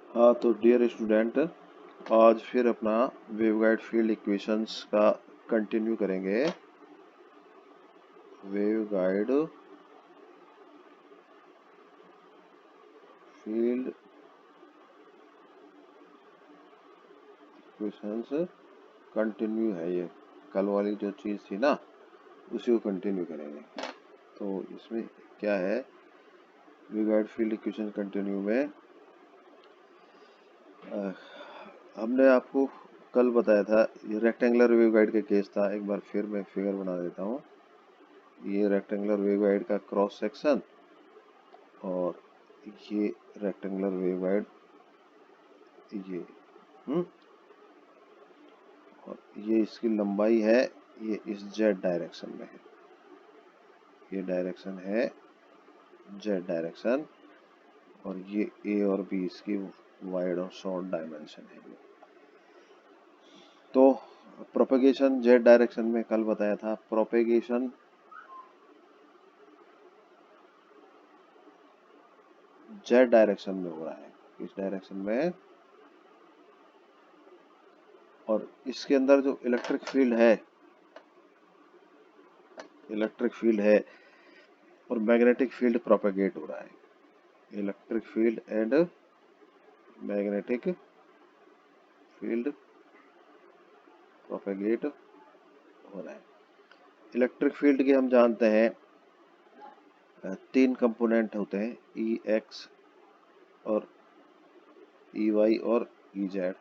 हाँ, तो dear student, आज फिर अपना वेवगाइड फील्ड इक्वेशंस का कंटिन्यू करेंगे। वेवगाइड फील्ड इक्वेशंस कंटिन्यू है। ये कल वाली जो चीज़ थी ना, उसी को कंटिन्यू करेंगे। तो इसमें क्या है, वेवगाइड फील्ड इक्वेशन कंटिन्यू में हमने आपको कल बताया था, ये रेक्टेंगुलर वेवगाइड का केस था। एक बार फिर मैं फिगर बना देता हूँ। ये रेक्टेंगुलर वेवगाइड का क्रॉस सेक्शन और ये रेक्टेंगुलर वेवगाइड ये हम्म और ये इसकी लंबाई है, ये इस जेड डायरेक्शन में है। ये डायरेक्शन है जेड डायरेक्शन, और ये ए और बी इसकी वाइड और शॉर्ट डायमेंशन है। तो प्रोपेगेशन जेड डायरेक्शन में कल बताया था, प्रोपेगेशन जेड डायरेक्शन में हो रहा है, इस डायरेक्शन में। और इसके अंदर जो इलेक्ट्रिक फील्ड है और मैग्नेटिक फील्ड प्रोपेगेट हो रहा है। Electric field and magnetic field propagate हो रहा है। इलेक्ट्रिक फील्ड के हम जानते हैं तीन कंपोनेंट होते हैं, ई एक्स और ई वाई और ई जेड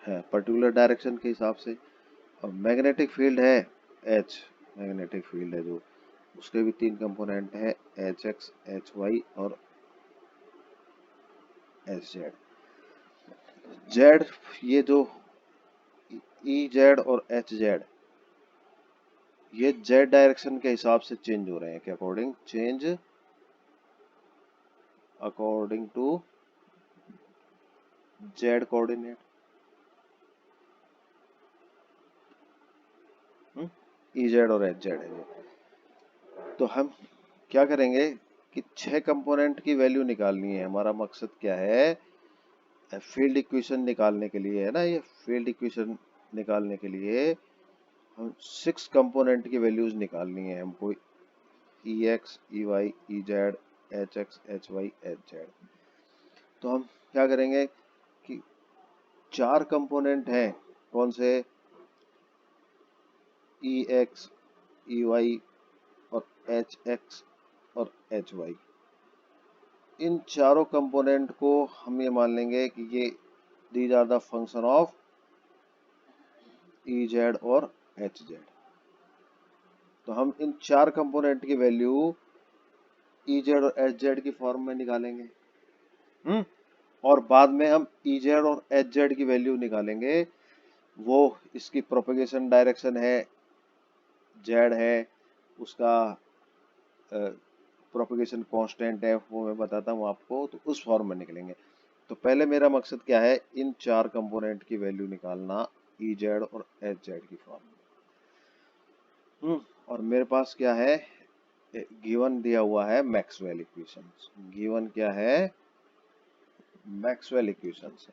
है पर्टिकुलर डायरेक्शन के हिसाब से। और मैग्नेटिक फील्ड है एच, मैग्नेटिक फील्ड है जो, उसके भी तीन कंपोनेंट है, एच एक्स, एच वाई और एच जेड। जेड, ये जो ई जेड और एच जेड, ये जेड डायरेक्शन के हिसाब से चेंज हो रहे हैं। के according to z coordinate. E z और एच जेड है ये। तो हम क्या करेंगे कि 6 कंपोनेंट की वैल्यू निकालनी है। हमारा मकसद क्या है, फील्ड इक्वेशन निकालने के लिए है ना। ये फील्ड इक्वेशन निकालने के लिए हम 6 कंपोनेंट की वैल्यूज निकालनी है हमको, E x, E y, E z, H x, H y, H z. तो हम क्या करेंगे कि 4 कंपोनेंट हैं, कौन से, ई एक्स, ई वाई और एच एक्स और एच वाई। इन चारों कंपोनेंट को हम ये मान लेंगे कि ये these are the function of E z और एच जेड। तो हम इन 4 कंपोनेंट की वैल्यू ई जेड और एच जेड की फॉर्म में निकालेंगे। और बाद में हम ई जेड और एच जेड की वैल्यू निकालेंगे। वो इसकी प्रोपेगेशन डायरेक्शन है, जेड है, उसका प्रोपेगेशन कांस्टेंट है, वो मैं बताता हूँ आपको। तो उस फॉर्म में निकलेंगे। तो पहले मेरा मकसद क्या है, इन 4 कंपोनेंट की वैल्यू निकालना ई जेड और एच जेड की फॉर्म में। और मेरे पास क्या है, गिवन दिया हुआ है मैक्सवेल इक्वेशंस। गिवन क्या है, मैक्सवेल इक्वेशंस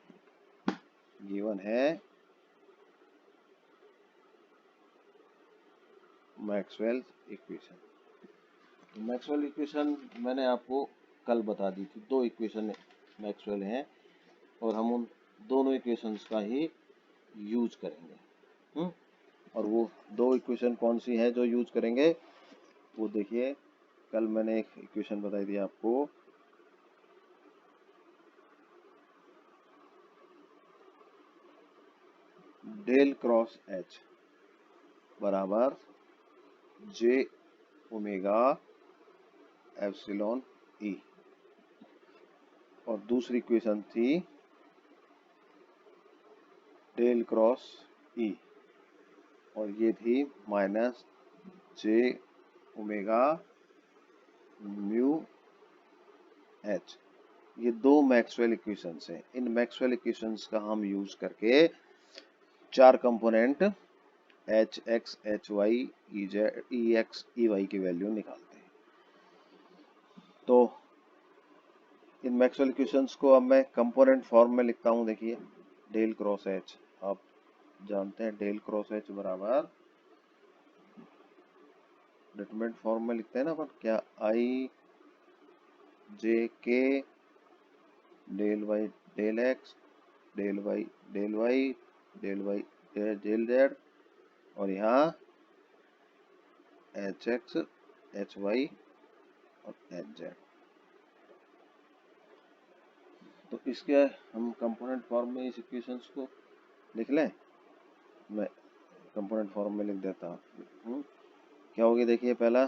गिवन है, मैक्सवेल इक्वेशन। मैक्सवेल इक्वेशन मैंने आपको कल बता दी थी। 2 इक्वेशन मैक्सवेल हैं और हम उन दोनों इक्वेशंस का ही यूज करेंगे। और वो 2 इक्वेशन कौन सी हैं जो यूज करेंगे, वो देखिए। कल मैंने एक इक्वेशन बताई थी आपको, डेल क्रॉस एच बराबर जे ओमेगा एप्सिलॉन ई। और दूसरी इक्वेशन थी डेल क्रॉस ई, और ये थी minus j omega mu H. ये 2 मैक्सवेल इक्वेशंस हैं। इन मैक्सवेल इक्वेशंस का हम यूज करके 4 component H x, H y, E z, E x, E y की वैल्यू निकालते हैं। तो इन मैक्सवेल इक्वेशंस को अब मैं कंपोनेंट फॉर्म में लिखता हूँ। देखिए डेल क्रॉस एच, आप जानते हैं डेल क्रॉस एच बराबर डिटरमिनेंट फॉर्म में लिखते हैं ना अपन, क्या i j k del y del x del y del y del y del z और यहाँ एच एक्स एच वाई और एच जेड। तो इसके हम कंपोनेंट फॉर्म में इस इक्वेशंस को लिख लें। मैं कंपोनेंट फॉर्म में लिख देता हूँ। क्या होगी देखिए, पहला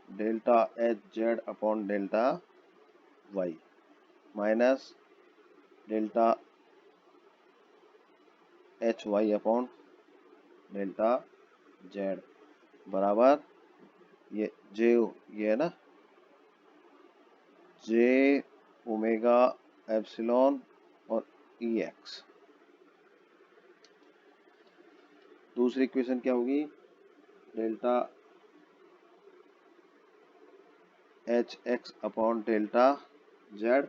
delta H z upon delta y minus delta H y upon delta z बराबर ये ये है ना जे ओमेगा एप्सिलॉन और ई एक्स। दूसरी इक्वेशन क्या होगी, delta H x upon delta z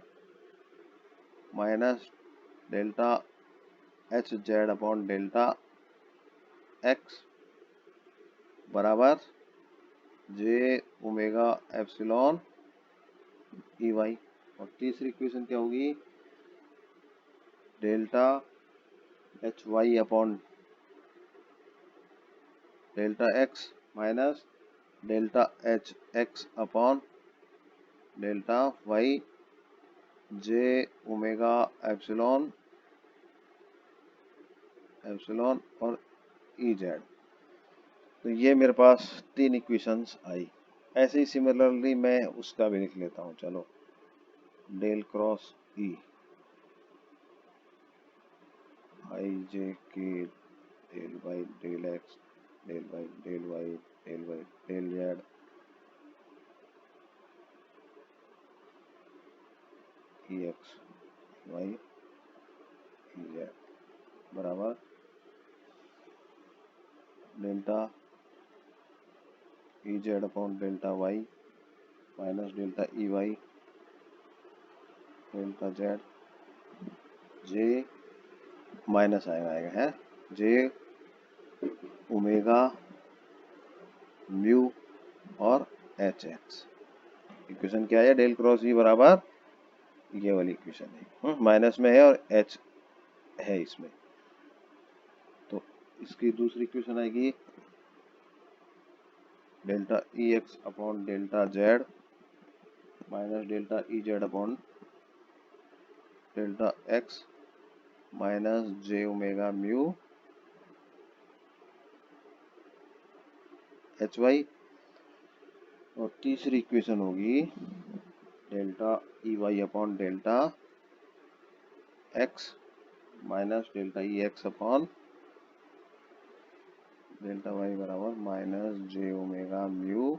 minus delta H z upon delta x बराबर j omega epsilon E y. और तीसरी इक्वेशन क्या होगी, delta H y upon delta x minus delta H x upon delta y j omega epsilon epsilon और E Z. तो ये मेरे पास तीन इक्वेशंस आई। ऐसे ही सिमिलरली मैं उसका भी लिख लेता हूँ। चलो del cross E i j k del y del x del y del y del y del z E x y E z बराबर delta E z upon delta y minus delta E y delta z j minus आएगा है j omega mu और H x. Equation क्या है, del cross E बराबर ये वाली equation है, माइनस में है और एच है इसमें। तो इसकी दूसरी इक्वेशन आएगी delta E x upon delta z minus delta E z upon delta x minus j omega mu H y. और तीसरी इक्वेशन होगी delta E y upon delta x minus delta E x upon delta y बराबर minus j omega mu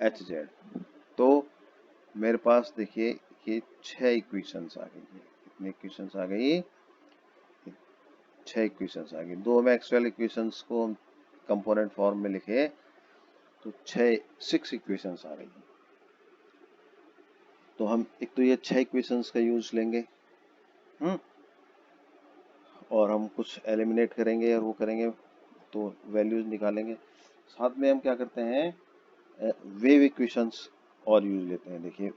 H z. तो मेरे पास देखिए ये 6 equations आ गई है। कितनी इक्वेशंस आ गई, 6 इक्वेशंस आ गई। दो मैक्सवेल इक्वेशंस को हम कंपोनेंट फॉर्म में लिखे तो 6 इक्वेशंस आ गई। तो हम एक तो ये 6 इक्वेशंस का यूज लेंगे और हम कुछ एलिमिनेट करेंगे और वो करेंगे तो वैल्यूज निकालेंगे। साथ में हम क्या करते हैं, वेव इक्वेशंस और यूज लेते हैं। देखिए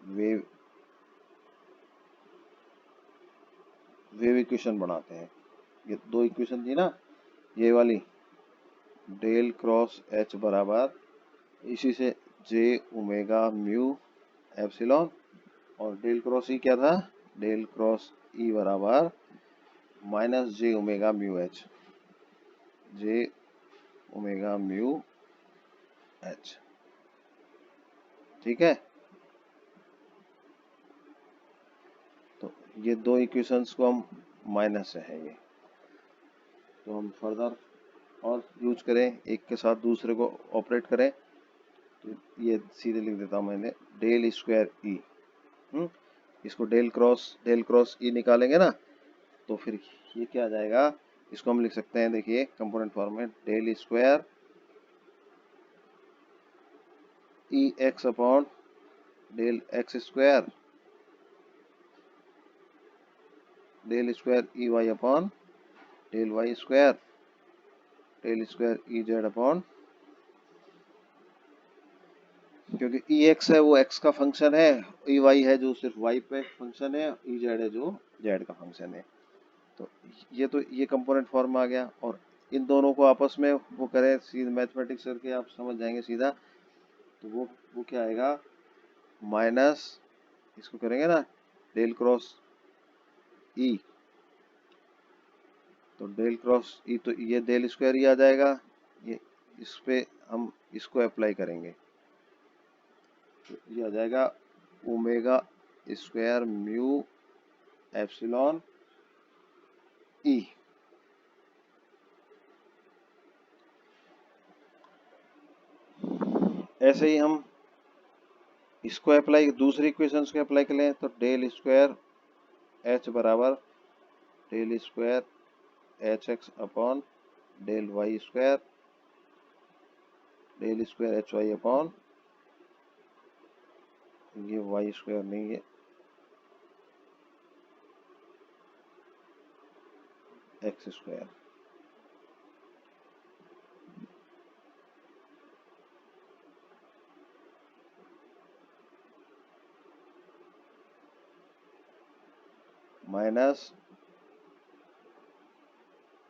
वेव इक्वेशन बनाते हैं। ये दो इक्वेशन थी ना, ये वाली डेल क्रॉस एच बराबर इसी से जे ओमेगा म्यू एप्सिलॉन और डेल क्रॉस ई क्या था, डेल क्रॉस ई बराबर minus j omega mu H j omega mu H. ठीक है, तो ये दो इक्वेशंस को हम माइनस से है ये, तो हम फर्दर और यूज करें, एक के साथ दूसरे को ऑपरेट करें। तो ये सीधे लिख देता हूँ मैंने, डेल स्क्वायर ई, इसको डेल क्रॉस ई निकालेंगे ना तो फिर ये क्या आ जाएगा, इसको हम लिख सकते हैं। देखिए कंपोनेंट फॉर्म में del square E x upon del x square E y upon del y square E z upon, क्योंकि ई एक्स है वो एक्स का फंक्शन है, ई वाई है जो सिर्फ वाई पे फंक्शन है, ई जेड है जो जेड का फंक्शन है। तो ये कंपोनेंट फॉर्म आ गया, और इन दोनों को आपस में वो करें सीधे मैथमेटिक्स करके आप समझ जाएंगे सीधा। तो वो क्या आएगा, माइनस, इसको करेंगे ना डेल क्रॉस ई, तो डेल क्रॉस ई, तो ये डेल स्क्वायर ई आ जाएगा, ये इस पे हम इसको अप्लाई करेंगे, तो ये आ जाएगा ओमेगा स्क्वायर म्यू एप्सिलॉन ई। ऐसे ही हम इसको अप्लाई, दूसरी इक्वेशंस को अप्लाई कर लें, तो डेल स्क्वायर एच बराबर del square H x upon del y square H y upon, ये वाई स्क्वायर नहीं है, x square. Minus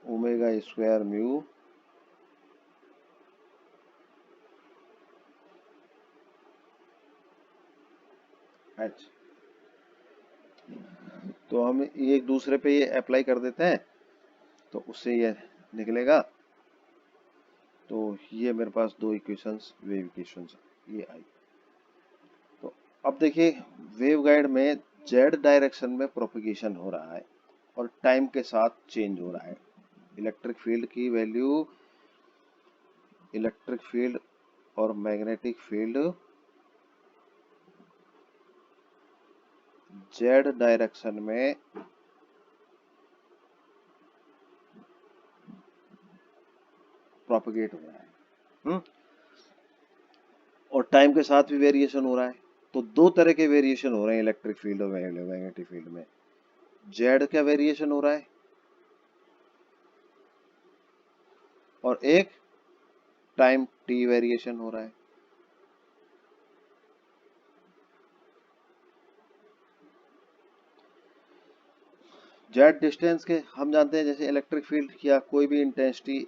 omega square mu H. तो हम ये एक दूसरे पे ये अप्लाई कर देते हैं, तो उससे ये निकलेगा। तो ये मेरे पास दो इक्वेशंस, वेव इक्वेशंस ये आई। तो अब देखिए, वेव गाइड में जेड डायरेक्शन में प्रोपगेशन हो रहा है और टाइम के साथ चेंज हो रहा है। इलेक्ट्रिक फील्ड की वैल्यू, इलेक्ट्रिक फील्ड और मैग्नेटिक फील्ड जेड डायरेक्शन में प्रोपगेट हो रहा है, और टाइम के साथ भी वेरिएशन हो रहा है। तो दो तरह के वेरिएशन हो रहे हैं इलेक्ट्रिक फील्ड और मैग्नेटिक फील्ड में। जेड का वेरिएशन हो रहा है, और एक टाइम टी वेरिएशन हो रहा है। जेड डिस्टेंस के हम जानते हैं, जैसे इलेक्ट्रिक फील्ड या कोई भी इंटेंसिटी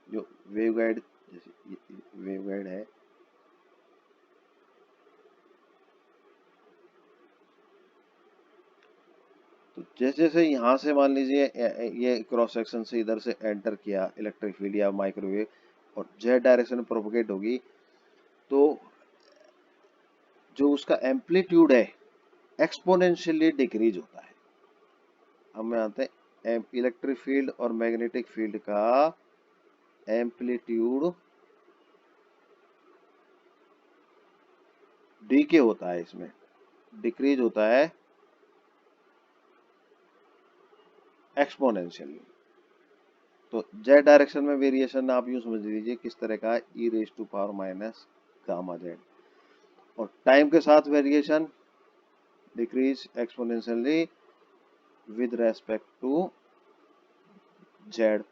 जो वेव गाइड, जैसे वेव गाइड है, तो जैसे जैसे यहाँ से मान लीजिए ये क्रॉस सेक्शन से इधर से एंटर किया इलेक्ट्रिक फील्ड या माइक्रोवेव, और जेड डायरेक्शन में प्रोपगेट होगी, तो जो उसका एम्पलीट्यूड है एक्सपोनेंशियली डिक्रीज होता है। हम जानते हैं इलेक्ट्रिक फील्ड और मैग्नेटिक फील्ड का एम्पलीट्यूड डीके होता है, इसमें डिक्रीज होता है एक्सपोनेंशियली। तो जेड डायरेक्शन में वेरिएशन आप यूं समझ लीजिए किस तरह का, E raise to power minus gamma z, और टाइम के साथ variation decrease exponentially with respect to z.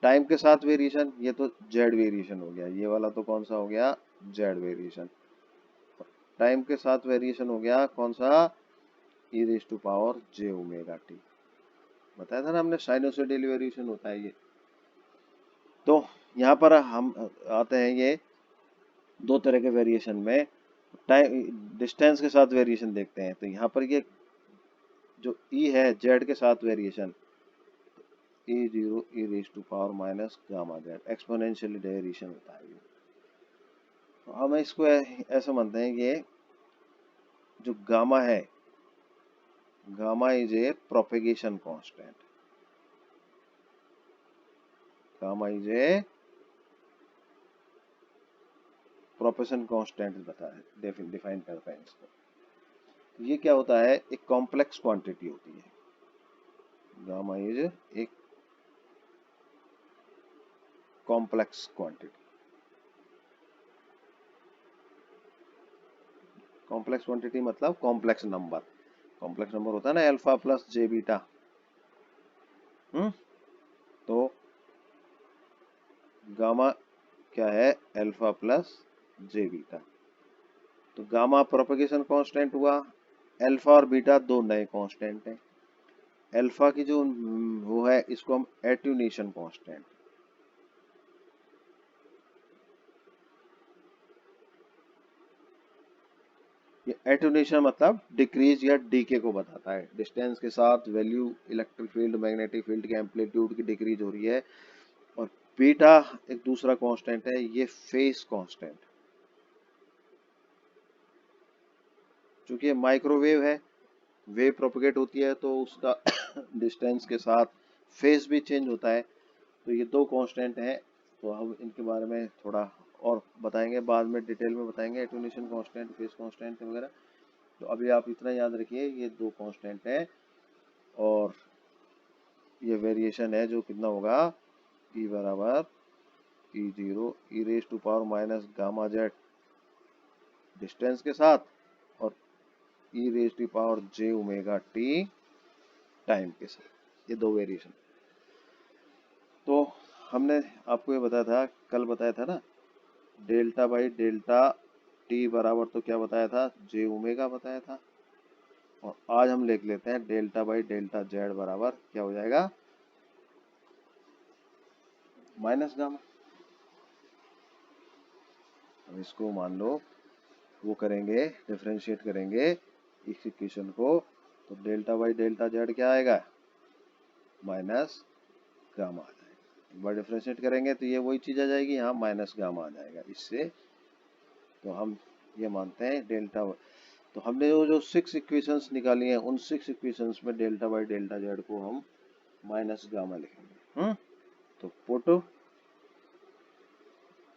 Time के साथ वेरिएशन, ये तो जेड वेरिएशन हो गया, ये वाला तो कौन सा हो गया, जेड वेरिएशन। टाइम के साथ वेरिएशन हो गया कौन सा, E raise to power j omega t. बताया था ना हमने, साइनोसॉइडल वेरिएशन होता है ये। तो यहाँ पर हम आते हैं ये दो तरह के वेरिएशन में, टाइम डिस्टेंस के साथ वेरिएशन देखते हैं। तो यहाँ पर ये जो ई है जेड के साथ variation, E zero E raise to power minus gamma z, exponentially variation होता है ये। तो हम इसको ऐसा मानते हैं कि जो गामा है, gamma is a propagation constant, gamma is a propagation constant बताया है, डिफाइन करता है इसको। ये क्या होता है, एक कॉम्प्लेक्स क्वांटिटी होती है, गामा इज एक कॉम्प्लेक्स क्वांटिटी कॉम्प्लेक्स क्वांटिटी मतलब कॉम्प्लेक्स नंबर। कॉम्प्लेक्स नंबर होता है ना अल्फा प्लस जे बीटा। तो गामा क्या है? अल्फा प्लस जे बीटा। तो गामा प्रोपेगेशन कांस्टेंट हुआ, अल्फा और बीटा दो नए कांस्टेंट हैं। अल्फा की जो वो है इसको हम एट्यूनेशन कांस्टेंट, ये एट्यूनेशन मतलब डिक्रीज या डीके को बताता है। डिस्टेंस के साथ value electric field magnetic field के एम्पलीट्यूड की डिक्रीज हो रही है। और बीटा एक दूसरा कांस्टेंट है, ये फेज कांस्टेंट। चूंकि ये माइक्रोवेव है, वेव प्रोपगेट होती है तो उसका डिस्टेंस के साथ फेज भी चेंज होता है। तो ये दो कांस्टेंट हैं, तो हम इनके बारे में थोड़ा और बताएंगे, बाद में डिटेल में बताएंगे, एट्यूनेशन कांस्टेंट, फेज कांस्टेंट वगैरह। तो अभी आप इतना याद रखिए, ये दो कांस्टेंट हैं और ये वेरिएशन है जो कितना होगा, ई बराबर E zero E raise to power minus gamma z distance के साथ, और E raise to power j omega t time के साथ, ये दो वेरिएशन। तो हमने आपको ये बताया था, कल बताया था ना, डेल्टा बाई डेल्टा टी बराबर तो क्या बताया था, जे ओमेगा बताया था। और आज हम लिख लेते हैं डेल्टा बाई डेल्टा जेड बराबर क्या हो जाएगा, माइनस गामा। अब इसको मान लो वो करेंगे, डिफरेंशिएट करेंगे इस इक्वेशन को, तो डेल्टा बाई डेल्टा जेड क्या आएगा, माइनस गामा आ जाएगा। एक बार डिफरेंशिएट करेंगे तो ये वही चीज आ जाएगी, यहाँ माइनस गामा आ जाएगा इससे। तो हम ये मानते हैं डेल्टा, तो हमने जो 6 इक्वेशंस निकाली हैं उन 6 इक्वेशंस में डेल्टा बाई डेल्टा जेड को हम माइनस गामा लिखेंगे। तो put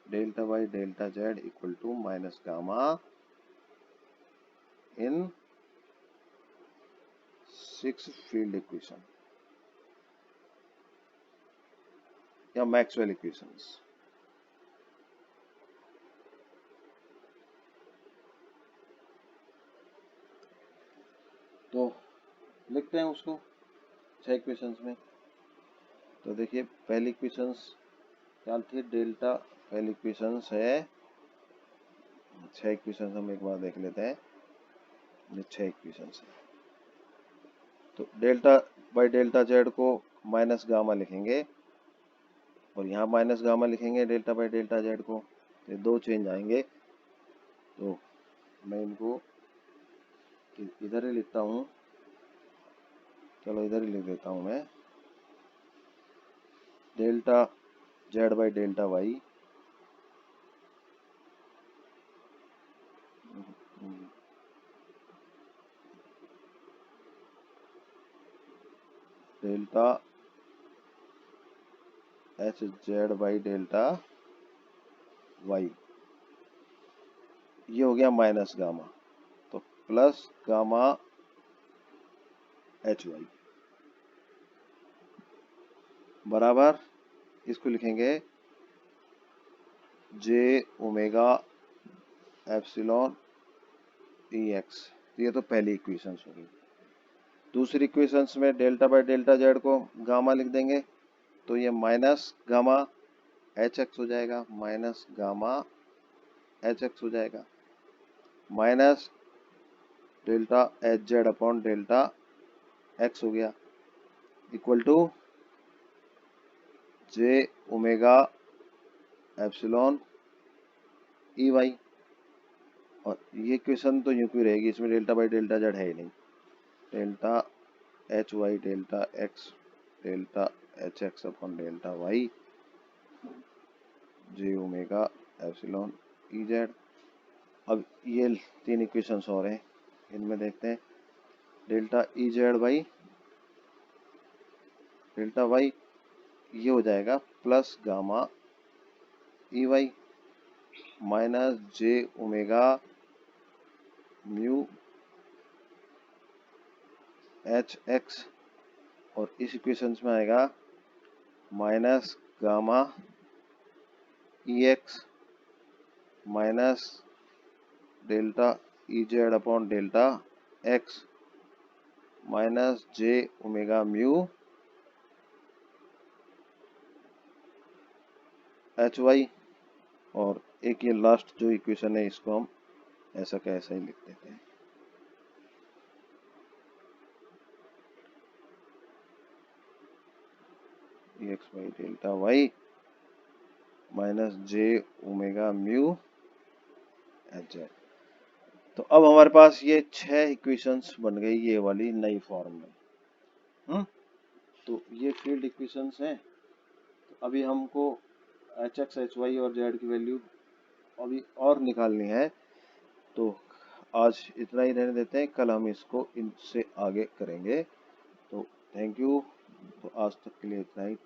delta by delta z equal to minus gamma in 6 field equation या मैक्सवेल इक्वेशंस। तो लिखते हैं उसको 6 इक्वेशंस में। तो देखिए पहली इक्वेशंस क्या थी, डेल्टा, पहली इक्वेशंस है 6 इक्वेशंस हम एक बार देख लेते हैं, ये 6 इक्वेशंस है। तो डेल्टा बाई डेल्टा जेड को माइनस गामा लिखेंगे और यहाँ माइनस गामा लिखेंगे डेल्टा बाई डेल्टा जेड को, ये दो चेंज आएंगे। तो मैं इनको इधर ही लिखता हूँ, चलो इधर ही लिख देता हूँ मैं, delta z by delta y delta H z by delta y, ये हो गया माइनस गामा, तो प्लस गामा एच वाई बराबर इसको लिखेंगे j omega epsilon E x. ये तो पहली इक्वेशन होगी। दूसरी इक्वेशंस में डेल्टा बाई डेल्टा जेड को गामा लिख देंगे, तो ये माइनस गामा एच एक्स हो जाएगा, माइनस गामा एच एक्स हो जाएगा, minus delta H z upon delta x हो गया, equal to j omega epsilon E y. और ये इक्वेशन तो यूं क्यों रहेगी, इसमें डेल्टा बाई डेल्टा जेड है ही नहीं, delta H y delta x delta H x upon delta y j omega epsilon E z. अब ये 3 इक्वेशंस और हैं, इनमें देखते हैं, delta E z by delta y, ये हो जाएगा plus gamma E y minus j omega mu H x, और इस इक्वेशंस में आएगा minus gamma E x minus delta E z upon delta x minus j omega mu H y. और एक ये लास्ट जो इक्वेशन है इसको हम ऐसा का ऐसा ही लिख देते हैं। X by delta y minus j omega mu H z. तो अब हमारे पास ये 6 इक्वेशंस बन गई ये वाली नई फॉर्म में। तो ये फील्ड इक्वेशंस हैं। तो अभी हमको एच एक्स एच वाई और जेड की वैल्यू अभी और निकालनी है। तो आज इतना ही रहने देते हैं, कल हम इसको इनसे आगे करेंगे। तो थैंक यू। तो आज तक के लिए इतना ही।